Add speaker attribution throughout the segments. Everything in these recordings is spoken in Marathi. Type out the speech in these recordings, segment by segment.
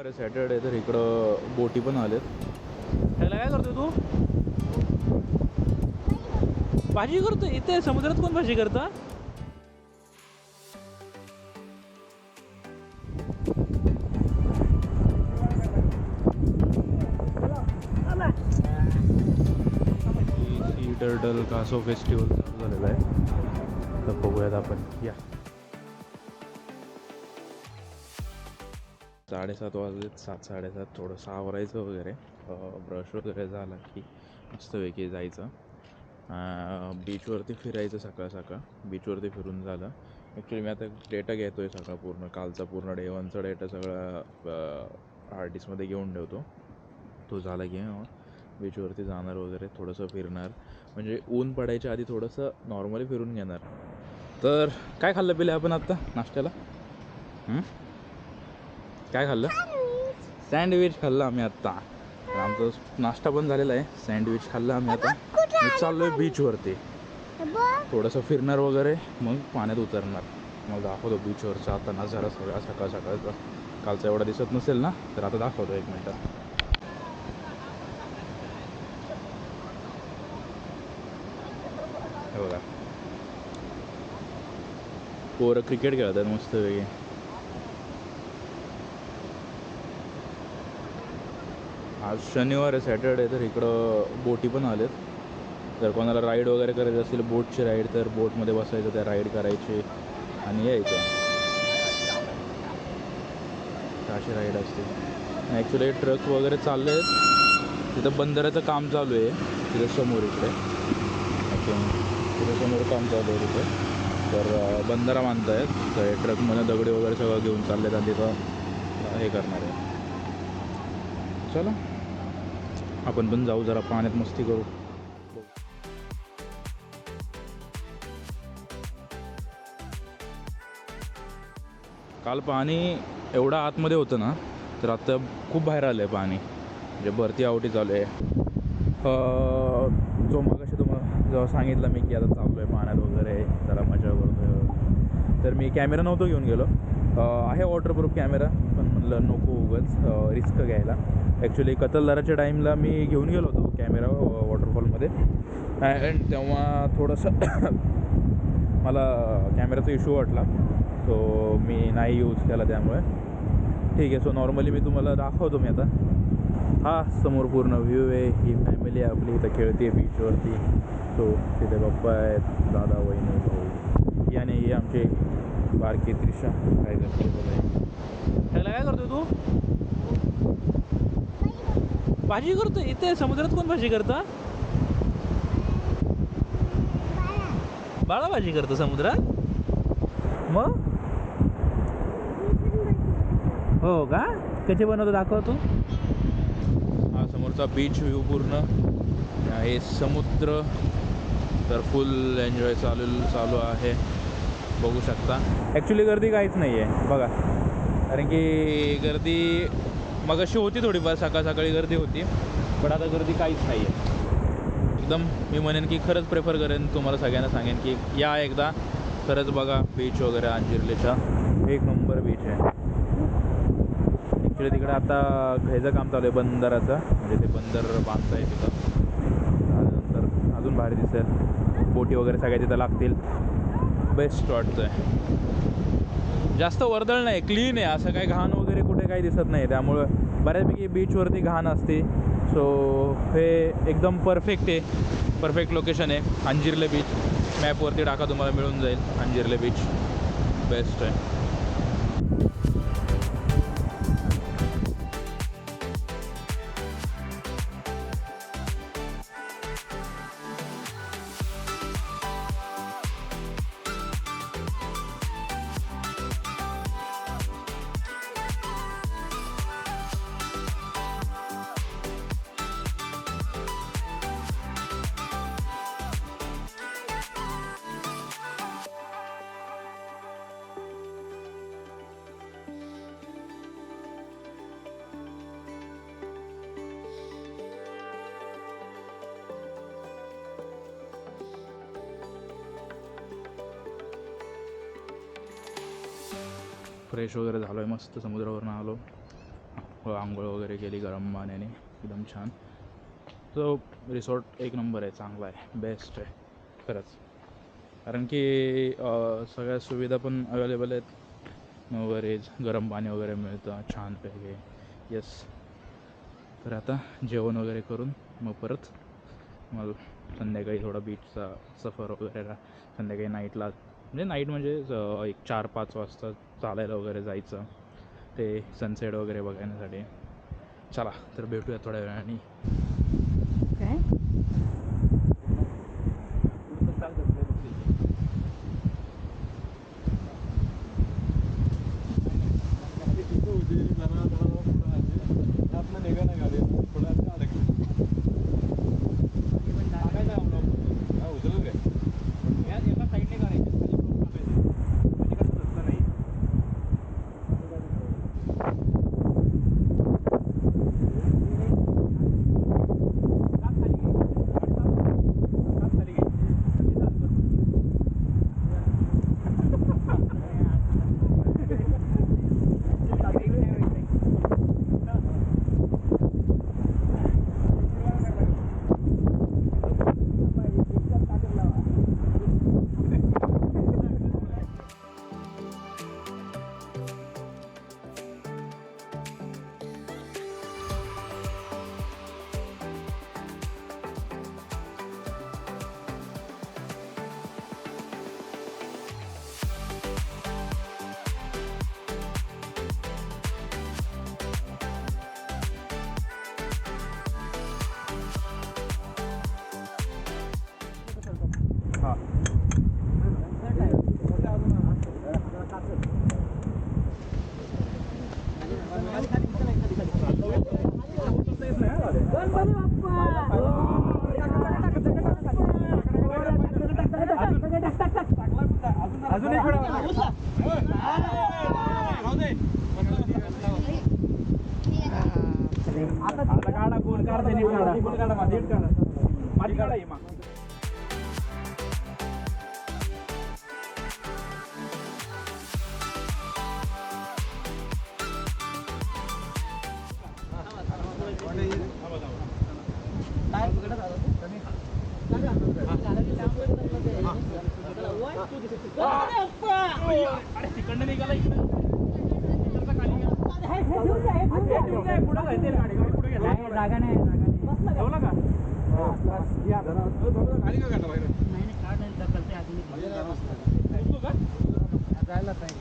Speaker 1: शनिवार आहे, सॅटर्डे, तर इकडं बोटी पण आलेत. ह्याला काय करतोय तू? भाजी करतोय इथे समुद्रात? कोण भाजी करता? सी टर्टल कासो फेस्टिवल चालू झालेला आहे, तर बघूयात आपण. या 7:30 वाजलेत, 7-7:30. थोडंसं आवरायचं वगैरे, ब्रश वगैरे झाला की मस्तपैकी जायचं बीचवरती फिरायचं. सकाळ सकाळ बीचवरती फिरून झालं. ॲक्च्युली मी आता डेटा घेतो आहे सगळा, पूर्ण कालचा पूर्ण डे 1चा डेटा सगळा हार्ड डिस्कमध्ये घेऊन ठेवतो. तो झाला की बीचवरती जाणार वगैरे, थोडंसं फिरणार. म्हणजे ऊन पडायच्या आधी थोडंसं नॉर्मली फिरून घेणार. तर काय खाल्लं पिलं आपण आत्ता नाश्त्याला? काय खाल्लं? सँडविच खाल्लं आम्ही आत्ता. आमचा नाश्ता पण झालेला आहे, सँडविच खाल्लं आम्ही. आता मी चाललो आहे बीचवरती, थोडंसं फिरणार वगैरे, मग पाण्यात उतरणार. मग दाखवतो बीचवरचा आता नजारा सगळा सकाळ सकाळचा. कालचा एवढा दिसत नसेल ना, तर आता दाखवतो 1 मिनटात. हे बघा, पोरं क्रिकेट खेळतात मस्त वेगळी. आज शनिवार आहे, सॅटर्डे, तर इकडं बोटी पण आलेत. जर कोणाला राईड वगैरे करायची असेल, बोटची राईड, तर बोटमध्ये बसायचं, त्या राईड करायची आणि यायचं. अशी राईड असते. ॲक्च्युली ट्रक वगैरे चालले आहेत. तिथं बंदराचं काम चालू आहे, तिथं समोर इकडे. ओके, तिथं समोर काम चालू आहे तिथे. तर बंधारा बांधत आहेत, तर ट्रकमध्ये दगडी वगैरे सगळं घेऊन चालले आहेत आणि तिथं हे करणार आहे. चला आपण पण जाऊ, जरा पाण्यात मस्ती करू. काल पाणी एवढं आतमध्ये होतं ना, तर आता खूप बाहेर आलं आहे पाणी. म्हणजे भरती आवटी चालू आहे. जो मगाशी तुम्हाला जेव्हा सांगितलं मी की आता चाललो आहे पाण्यात वगैरे, जरा मजा करतो, तर मी कॅमेरा नव्हतो घेऊन गेलो. आहे वॉटरप्रूफ कॅमेरा, पण म्हणलं नको उगाच रिस्क घ्यायला. ॲक्च्युली कतलदाराच्या टाईमला मी घेऊन गेलो होतो कॅमेरा वॉटरफॉलमध्ये, अँड तेव्हा थोडंसं मला कॅमेराचा इश्यू वाटला, सो मी नाही यूज केला. त्यामुळे ठीक आहे. सो नॉर्मली मी तुम्हाला दाखवतो. मी आता हा समोर पूर्ण व्ह्यू आहे. ही फॅमिली आपली इथं खेळते बीचवरती. सो तिथे पप्पा आहेत, दादा, वहिनी, भाऊ, याने ही आमची बारकी त्रिशा काय करते बघा. ह्याला काय करतोय तू? भाजी करतोय इथे समुद्रात? कोण भाजी करता? बाळा भाजी करतो समुद्रात? मग हो का? कशी बनवतो दाखव तू. हा समोरचा बीच व्ह्यू पूर्ण हे समुद्र, तर फुल एन्जॉय चालू आहे, बघू शकता. ॲक्च्युली गर्दी काहीच नाही आहे बघा, कारण की गर्दी मगाशी होती थोडीफार, सकाळी गर्दी होती, पण आता गर्दी काहीच नाही आहे. एकदम मी म्हणेन की खरंच प्रेफर करेन, तुम्हाला सगळ्यांना सांगेन की या एकदा खरंच बघा बीच वगैरे. अंजिरलेच्या 1 नंबर बीच आहे. ॲक्च्युली तिकडे आता ह्याचं काम चालू आहे, बंदराचं, म्हणजे ते बंदर बांधतं आहे तिथं. त्यानंतर अजून भारी दिसेल, बोटी वगैरे सगळ्या तिथं लागतील. बेस्ट वाटतं आहे. जास्त वर्दळ नाही, क्लीन आहे, असं काही घाण वगैरे कुठे काही दिसत नाही. त्यामुळं बऱ्यापैकी बीचवरती घाण असते. सो हे एकदम परफेक्ट आहे, परफेक्ट लोकेशन आहे. अंजिरले बीच मॅपवरती टाका, तुम्हाला मिळून जाईल. अंजिरले बीच बेस्ट आहे. फ्रेश वगैरे झालो आहे, मस्त समुद्रावरून आलो. आंघोळ वगैरे केली गरम पाण्याने, एकदम छान. तो रिसॉर्ट एक नंबर आहे, चांगला आहे, बेस्ट आहे खरंच. कारण की सगळ्या सुविधा पण अवेलेबल आहेत वगैरे, गरम पाणी वगैरे मिळतं छानपैकी. येस. तर आता जेवण वगैरे करून मग परत मला संध्याकाळी थोडा बीचचा सफर वगैरे संध्याकाळी नाईटला, म्हणजे नाईट म्हणजे एक 4-5 वाजता चालायला वगैरे जायचं, ते सनसेट वगैरे बघण्यासाठी. चला तर भेटूया थोड्या वेळाने.
Speaker 2: काय
Speaker 1: आता काढा, कोण काढते नीट काढा, कोण काढा, माझी काढा, माझी काढा ही मग. अरे तिकडनं निघाला इकडे,
Speaker 2: जागा नाही
Speaker 1: ठेवला का?
Speaker 3: जायला
Speaker 1: काय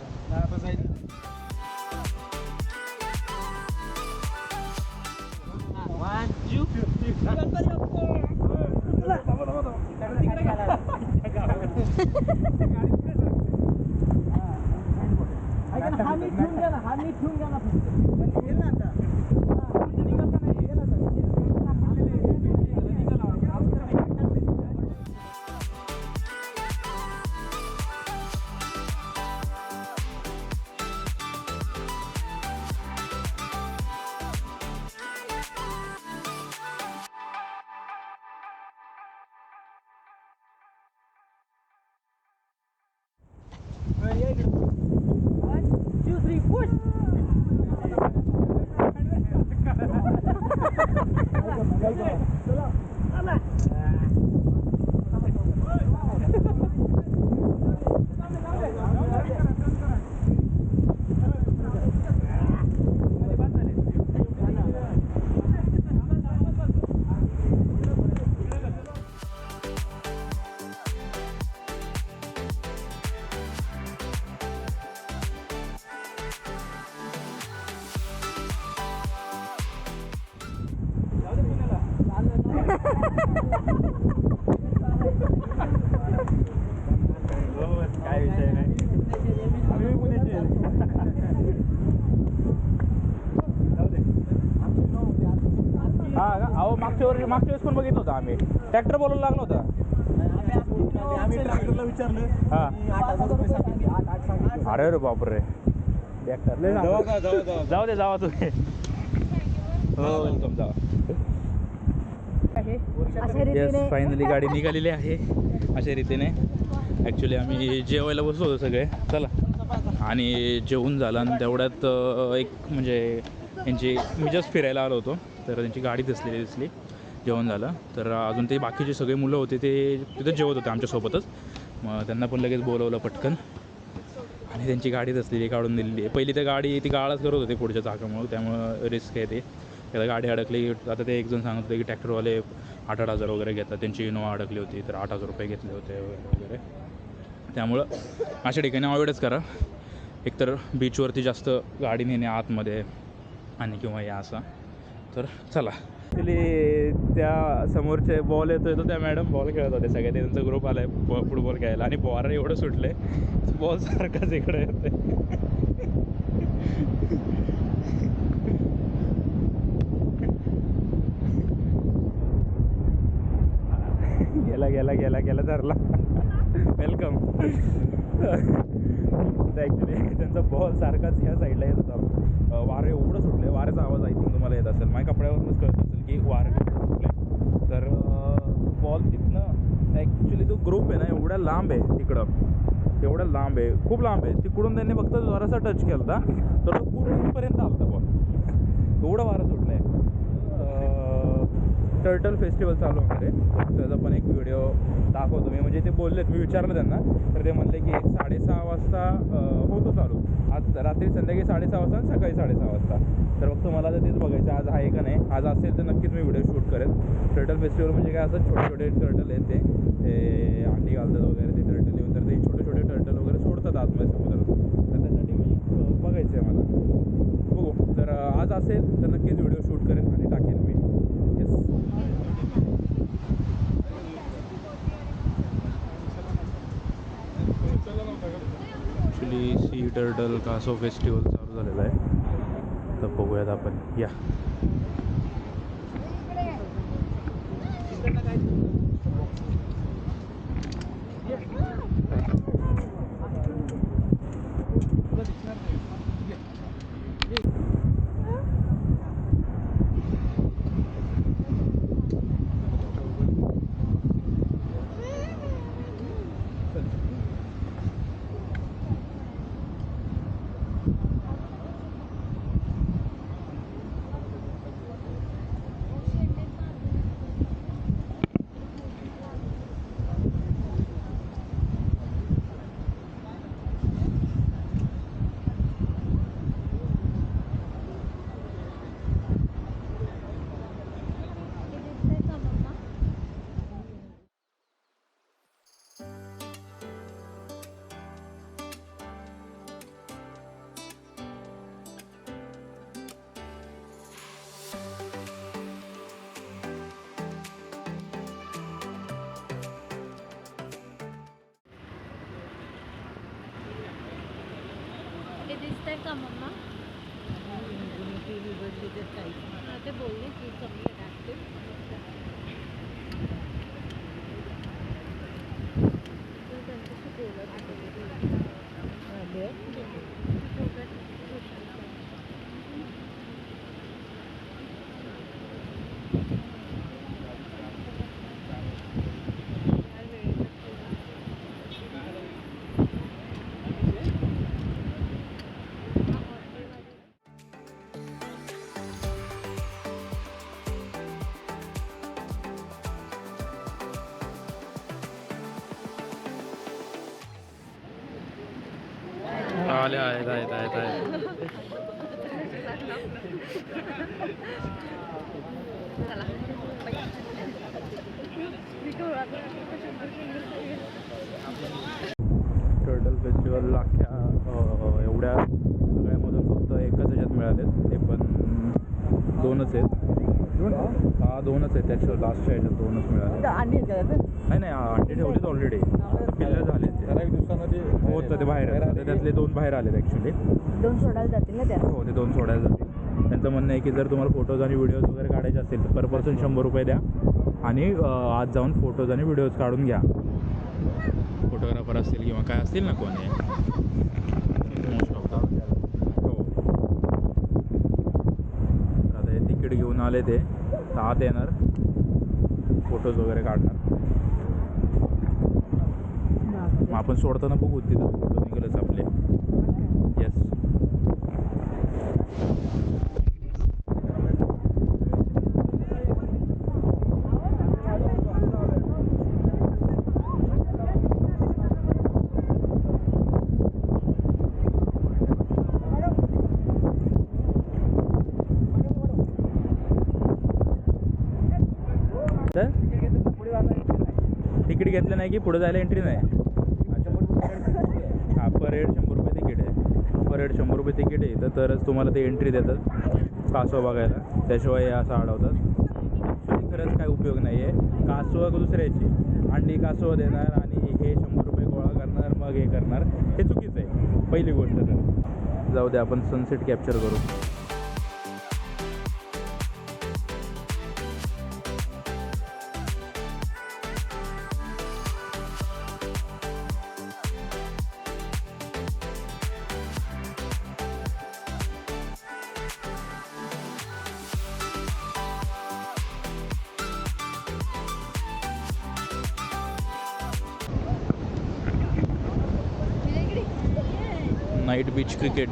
Speaker 1: विषय नाही. हा का? अहो मागच्या वेळेस पण बघितलं होतं आम्ही, ट्रॅक्टर बोलायला लागला होता.
Speaker 3: ट्रॅक्टरला विचारलं,
Speaker 1: हा,
Speaker 3: 8,000 रुपये सांगितले.
Speaker 1: अरे रे बापरे, जाऊ दे, जावा तुम्ही. हो वेलकम, जावा. येस, फायनली गाडी निघालेली आहे अशा रीतीने. ॲक्च्युली आम्ही जेवायला बसलो होतो सगळे, चला, आणि जेवून झालं आणि तेवढ्यात एक म्हणजे यांची मी जस्ट फिरायला आलो होतो तर त्यांची गाडी दिसली जेवण झालं तर अजून ते बाकीचे सगळे मुलं होते ते तिथं जेवत होते आमच्यासोबतच. मग त्यांना पण लगेच बोलवलं पटकन आणि त्यांची गाडी असलेली काढून दिलेली आहे. पहिली तर गाडी ती गाळाच करत होते पुढच्या चाकामुळं, त्यामुळं रिस्क आहे ते. त्याला गाडी अडकली. आता ते एक जण सांगत होते की ट्रॅक्टरवाले 8,000 वगैरे घेतात. त्यांची इनोवा अडकली होती तर 8,000 रुपये घेतले होते वगैरे. त्यामुळं अशा ठिकाणी अवॉइडच करा. एकतर बीचवरती जास्त गाडी नेणे आतमध्ये आणि किंवा या असा. तर चला ॲक्च्युली त्या समोरचे बॉल येतो त्या मॅडम बॉल खेळत होते सगळे. त्यांचा ग्रुप आला आहे फुटबॉल खेळायला आणि बॉल एवढं सुटलं आहे बॉल सारखाच इकडे येते. गेला धरला. वेलकम. ॲक्च्युली त्यांचा बॉल सारखाच ह्या साईडला येत होता. वारं एवढं सुटलं आहे. वाऱ्याचा आवाज आय थिंक तुम्हाला येत असेल. माझ्या कपड्यावरूनच कळत असेल की वारं एवढं सुटलं आहे. तर बॉल तिथनं ॲक्च्युली तो ग्रुप आहे ना एवढ्या लांब आहे तिकडं, एवढ्या लांब आहे, खूप लांब आहे. तिकडून त्यांनी फक्त जरासा टच केला होता तर तो पूर्ण इथपर्यंत आला बॉल. एवढं वारं सुटलं आहे. टर्टल फेस्टिवल चालू होणार आहे त्याचा पण एक व्हिडिओ दाखवतो मी. म्हणजे ते बोललेत, मी विचारलं त्यांना तर ते म्हणले की 6:30 वाजता होतो चालू. आज रात्री संध्याकाळी 6:30 वाजता आणि सकाळी 6:30 वाजता. तर फक्त मला तर तेच बघायचं आज आहे का नाही. आज असेल तर नक्कीच मी व्हिडिओ शूट करेन. टर्टल फेस्टिवल म्हणजे काय असं छोटे छोटे टर्टल आहेत ते अंडी घालतात वगैरे ते टर्टल येऊन तर ते छोटे छोटे टर्टल वगैरे सोडतात आतमध्ये समुद्रात. तर त्यासाठी मी बघायचं आहे मला. बघू तर आज असेल तर नक्कीच व्हिडिओ शूट करेन आणि टाकेन मी. येस. ॲक्च्युली सी टर्टल कासो फेस्टिवल चालू झालेला आहे तर बघूयात आपण. या
Speaker 4: हे दिसतंय का मम्मा? ते बोलले की कमी टाकते. त्यांच्याशी
Speaker 1: आले आहेत. टर्टल फेस्टिवल अख्ख्या एवढ्या सगळ्यामधून फक्त एकच ह्याच्यात मिळाले. ते पण 2च आहेत. दोनच आहेत त्याच्या लास्टच्या ह्याच्यात 2च मिळाले. नाही अंडी ठेवलेत ऑलरेडी. पिल्लं झाले ते ठराविक दिवसामध्ये होतं ते बाहेर. तर त्यातले 2 बाहेर आलेत ॲक्च्युली.
Speaker 2: 2 सोडायला जातील ना त्या.
Speaker 1: हो ते 2 सोडायला जातील. त्यांचं म्हणणं आहे की जर तुम्हाला फोटोज आणि व्हिडिओज वगैरे काढायचे असतील तर पर पर्सन 100 रुपये द्या आणि आज जाऊन फोटोज आणि व्हिडिओज काढून घ्या. फोटोग्राफर असतील किंवा काय असतील ना कोणी मोस्ट ऑफ हो. आता हे तिकीट घेऊन आले ते आत येणार फोटोज वगैरे काढणार. मग आपण सोडताना बघू तिथं फोटो निघालच आपले. येस तिकीट घेतलं नाही की पुढे जायला एंट्री नाही. हां, पर हेड 100 रुपये तिकीट आहे. पर हेड 100 रुपये तिकीट आहे तरच तुम्हाला ते एंट्री देतात कासव बघायला, त्याशिवाय हे असं अडवतात. ॲक्च्युली खरंच काय उपयोग नाही आहे. कासवं दुसऱ्याची अंडी कासवं देणार आणि हे 100 रुपये गोळा करणार मग हे करणार, हे चुकीचं आहे पहिली गोष्ट. तर जाऊ दे, आपण सनसेट कॅप्चर करू. Night beach cricket.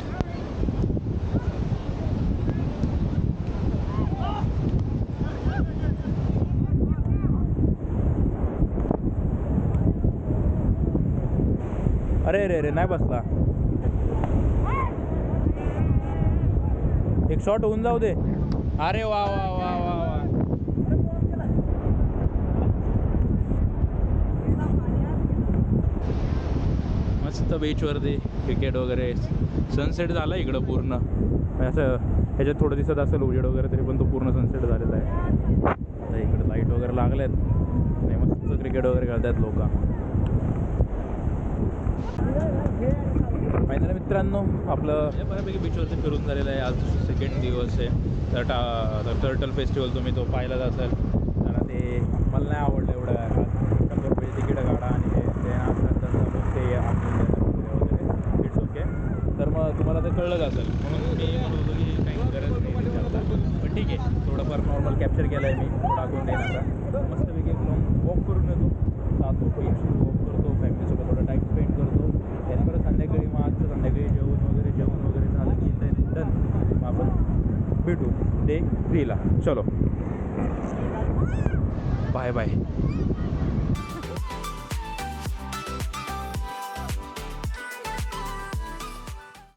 Speaker 1: अरे रे रे, नाही बसला. एक शॉट होऊन जाऊ दे. अरे वा वा वा वा वा. मस्त बीचवरती क्रिकेट वगैरे. सनसेट झाला इकडं पूर्ण. असं ह्याच्यात थोडं दिसत असेल उजेड वगैरे, तरी पण तो पूर्ण सनसेट झालेला आहे. आता इकडे लाईट वगैरे लागल्यात आणि मस्त क्रिकेट वगैरे खेळतात लोक. फायनली मित्रांनो, आपलं बऱ्यापैकी बीचवरती फिरून झालेलं आहे. आज 2nd दिवस आहे. तर टर्टल फेस्टिवल तुम्ही तो पाहिलाच असेल. तर ते मला नाही आवडलं एवढं. 100 रुपये तिकीट काढा आणि ते नाचतात ते आपण वगैरे. It's okay. तर मग तुम्हाला ते कळलंच असेल, म्हणून मी म्हणत होतो की काही गरज नाही आता. पण ठीक आहे, थोडंफार नॉर्मल कॅप्चर केलं आहे मी. थोडा आठवून देईन आता. मस्तपैकी एक लॉंग वॉक करून येतो. जातो बीच वॉक करतो, फॅमिलीसोबत थोडा टाईम स्पेंड करतो. आणि परत संध्याकाळी मग आजचं संध्याकाळी जेवण वगैरे झालं की डन. मग आपण भेटू डे 3ला. चलो, बाय बाय.